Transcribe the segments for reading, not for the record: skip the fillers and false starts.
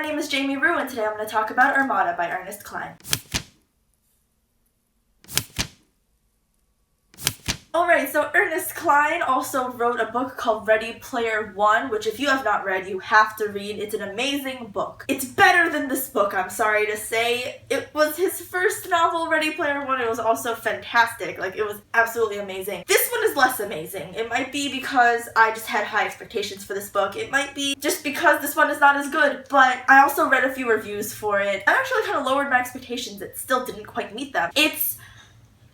my name is Jamie Rue, and today I'm going to talk about Armada by Ernest Cline. Alright, so Ernest Cline also wrote a book called Ready Player One, which if you have not read, you have to read. It's an amazing book. It's better than this book, I'm sorry to say. It was his first novel, Ready Player One. It was also fantastic. It was absolutely amazing. This one is less amazing. It might be because I just had high expectations for this book. It might be just because this one is not as good, but I also read a few reviews for it. I actually kind of lowered my expectations. It still didn't quite meet them. It's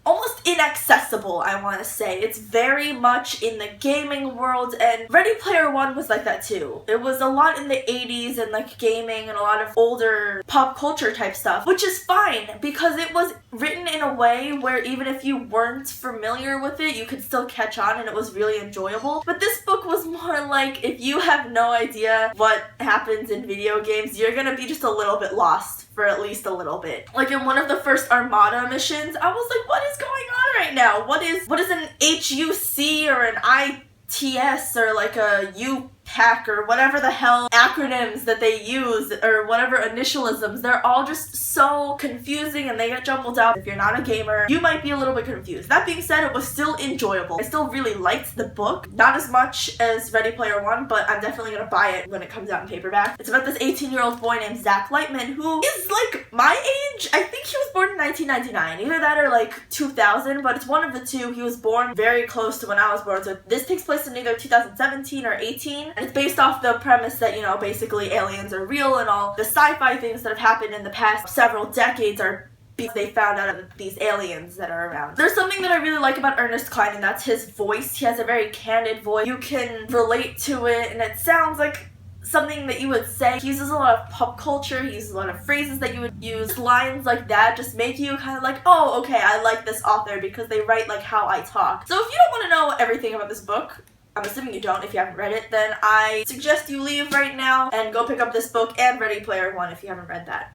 almost inaccessible, I want to say. It's very much in the gaming world, and Ready Player One was like that too. It was a lot in the 80s and gaming and a lot of older pop culture type stuff, which is fine because it was written in a way where even if you weren't familiar with it, you could still catch on and it was really enjoyable. But this book was more like, if you have no idea what happens in video games, you're gonna be just a little bit lost for at least a little bit. In one of the first Armada missions, I was like, what is going on right now? What is an HUC or an ITS or a UPAC or whatever the hell acronyms that they use or whatever initialisms? They're all just so confusing and they get jumbled up. If you're not a gamer, you might be a little bit confused. That being said, it was still enjoyable. I still really liked the book. Not as much as Ready Player One, but I'm definitely gonna buy it when it comes out in paperback. It's about this 18-year-old boy named Zach Lightman who is my age. I think he was born in 1999. Either that or 2000, but it's one of the two. He was born very close to when I was born, so this takes place in either 2017 or 18, and it's based off the premise that, basically aliens are real and all the sci-fi things that have happened in the past several decades are because they found out of these aliens that are around. There's something that I really like about Ernest Cline, and that's his voice. He has a very candid voice. You can relate to it, and it sounds like something that you would say. He uses a lot of pop culture, he uses a lot of phrases that you would use. Lines like that just make you kind of oh, okay, I like this author because they write how I talk. So if you don't want to know everything about this book, I'm assuming you don't if you haven't read it, then I suggest you leave right now and go pick up this book and Ready Player One if you haven't read that.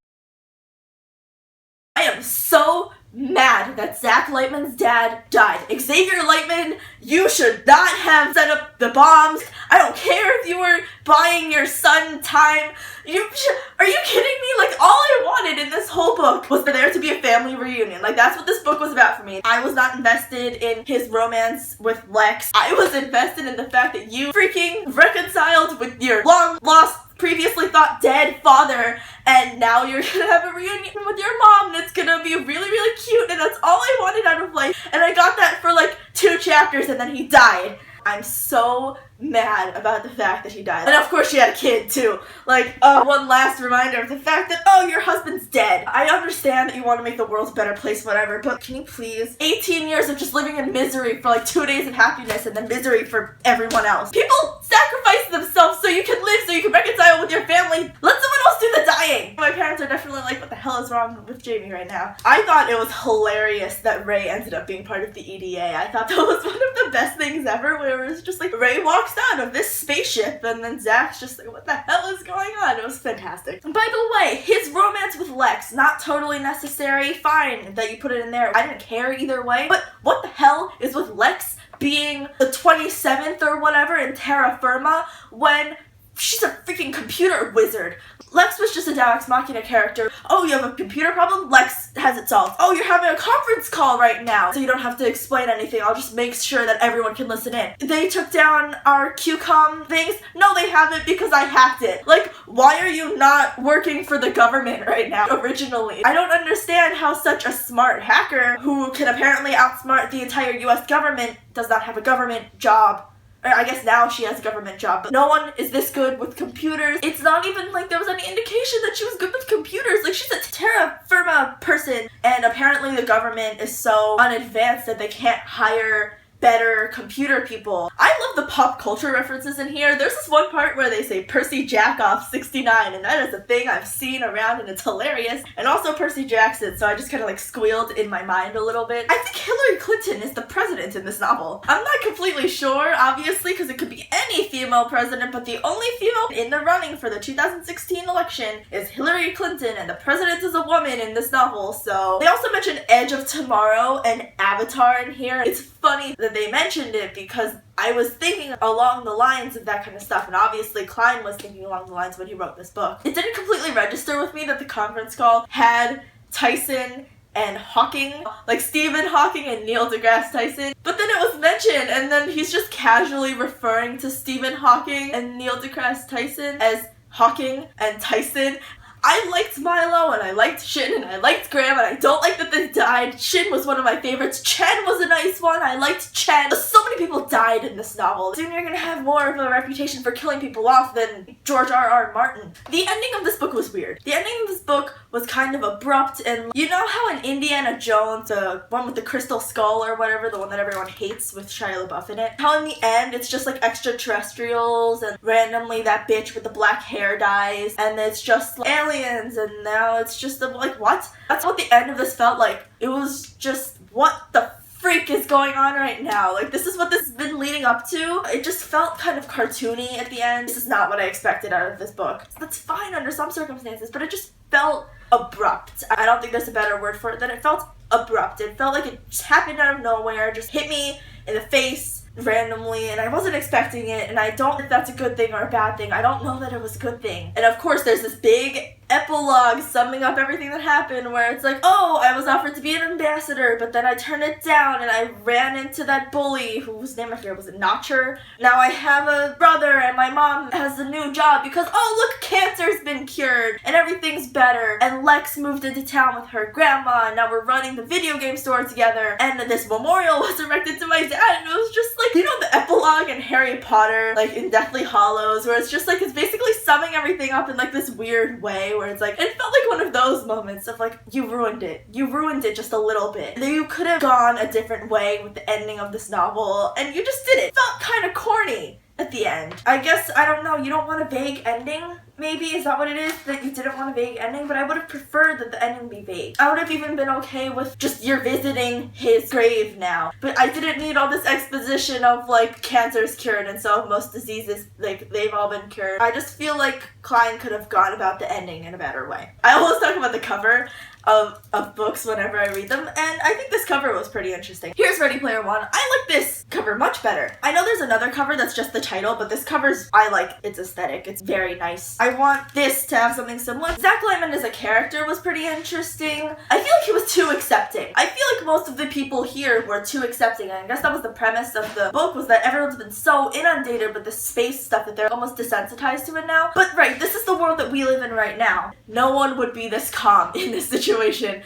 I am so mad that Zach Lightman's dad died. Xavier Lightman, you should not have set up the bombs. I don't care if you were buying your son time. Are you kidding me? All I wanted in this whole book was for there to be a family reunion. That's what this book was about for me. I was not invested in his romance with Lex. I was invested in the fact that you freaking reconciled with your long-lost, previously thought dead father, and now you're gonna have a reunion with your mom that's gonna be really, really cute, and that's all I wanted out of life, and I got that for 2 chapters, and then he died. I'm so mad about the fact that he died. And of course she had a kid too. One last reminder of the fact that, oh, your husband's dead. I understand that you want to make the world a better place, whatever, but can you please? 18 years of just living in misery for 2 days of happiness and then misery for everyone else. People sacrifice themselves so you can live, so you can reconcile with your family. Let someone else do the dying. My parents are definitely what the hell is wrong with Jamie right now? I thought it was hilarious that Ray ended up being part of the EDA. I thought that was one of the best things ever, where it was just Ray walks out of this spaceship and then Zach's just what the hell is going on? It was fantastic. And by the way, his romance with Lex, not totally necessary. Fine that you put it in there. I didn't care either way, but what the hell is with Lex being the 27th or whatever in terra firma when she's a freaking computer wizard? Lex was just a Deus Ex Machina character. Oh, you have a computer problem? Lex has it solved. Oh, you're having a conference call right now, so you don't have to explain anything. I'll just make sure that everyone can listen in. They took down our QCOM things? No, they haven't, because I hacked it. Why are you not working for the government right now, originally? I don't understand how such a smart hacker, who can apparently outsmart the entire US government, does not have a government job. I guess now she has a government job, but no one is this good with computers. It's not even there was any indication that she was good with computers. She's a terra firma person, and apparently the government is so unadvanced that they can't hire better computer people. I love the pop culture references in here. There's this one part where they say Percy Jackoff 69, and that is a thing I've seen around and it's hilarious. And also Percy Jackson, so I just kind of squealed in my mind a little bit. I think Hillary Clinton is the president in this novel. I'm not completely sure, obviously, because it could be any female president, but the only female in the running for the 2016 election is Hillary Clinton, and the president is a woman in this novel, so. They also mention Edge of Tomorrow and Avatar in here. It's funny that that they mentioned it because I was thinking along the lines of that kind of stuff, and obviously Cline was thinking along the lines when he wrote this book. It didn't completely register with me that the conference call had Tyson and Hawking, like Stephen Hawking and Neil deGrasse Tyson. But then it was mentioned, and then he's just casually referring to Stephen Hawking and Neil deGrasse Tyson as Hawking and Tyson. I liked Milo, and I liked Shin, and I liked Graham, and I don't like that they died. Shin was one of my favorites. Chen was a nice one. I liked Chen. So many people died in this novel. Soon you're gonna have more of a reputation for killing people off than George R.R. Martin. The ending of this book was weird. The ending of this book was kind of abrupt, and you know how in Indiana Jones, the one with the crystal skull or whatever, the one that everyone hates with Shia LaBeouf in it, how in the end it's just like extraterrestrials, and randomly that bitch with the black hair dies, and it's just like aliens, and now it's just like, what? That's what the end of this felt like. It was just, what the freak is going on right now? Like, this is what this has been leading up to. It just felt kind of cartoony at the end. This is not what I expected out of this book. That's fine under some circumstances, but it just felt abrupt. I don't think there's a better word for it than it felt abrupt. It felt like it just happened out of nowhere, just hit me in the face randomly, and I wasn't expecting it, and I don't know if that's a good thing or a bad thing. I don't know that it was a good thing. And of course there's this big epilogue summing up everything that happened where it's like, oh, I was offered to be an ambassador, but then I turned it down and I ran into that bully whose name I forget, was it Notcher? Now I have a brother and my mom has a new job because, oh look, cancer's been cured and everything's better, and Lex moved into town with her grandma, and now we're running the video game store together, and this memorial was erected to my dad, and it was just like, you know, the epilogue in Harry Potter, like in Deathly Hallows, where it's just like, it's basically summing everything up in like this weird way where it's like, it felt like one of those moments of like, you ruined it. You ruined it just a little bit. You could have gone a different way with the ending of this novel, and you just did it. It felt kind of corny at the end. I guess, I don't know, you don't want a vague ending? Maybe, is that what it is? That you didn't want a vague ending? But I would have preferred that the ending be vague. I would have even been okay with just you're visiting his grave now. But I didn't need all this exposition of like cancer's cured and so most diseases, like they've all been cured. I just feel like Cline could have gone about the ending in a better way. I always talk about the cover of books whenever I read them, and I think this cover was pretty interesting. Here's Ready Player One. I like this cover much better. I know there's another cover that's just the title, but this cover's, I like its aesthetic. It's very nice. I want this to have something similar. Zach Lyman as a character was pretty interesting. I feel like he was too accepting. I feel like most of the people here were too accepting, and I guess that was the premise of the book, was that everyone's been so inundated with the space stuff that they're almost desensitized to it now. But right, this is the world that we live in right now. No one would be this calm in this situation.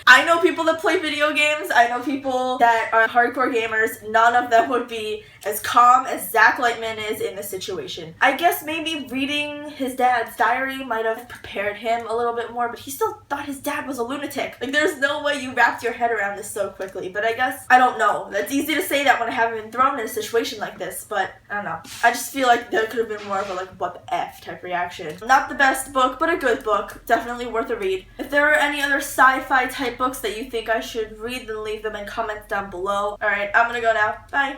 I know people that play video games. I know people that are hardcore gamers. None of them would be as calm as Zach Lightman is in this situation. I guess maybe reading his dad's diary might have prepared him a little bit more, but he still thought his dad was a lunatic. Like, there's no way you wrapped your head around this so quickly, but I guess, I don't know. That's easy to say that when I haven't been thrown in a situation like this, but I don't know. I just feel like there could have been more of a like, what the F type reaction. Not the best book, but a good book. Definitely worth a read. If there are any other sci-fi type books that you think I should read, then leave them in comments down below. Alright, I'm gonna go now. Bye!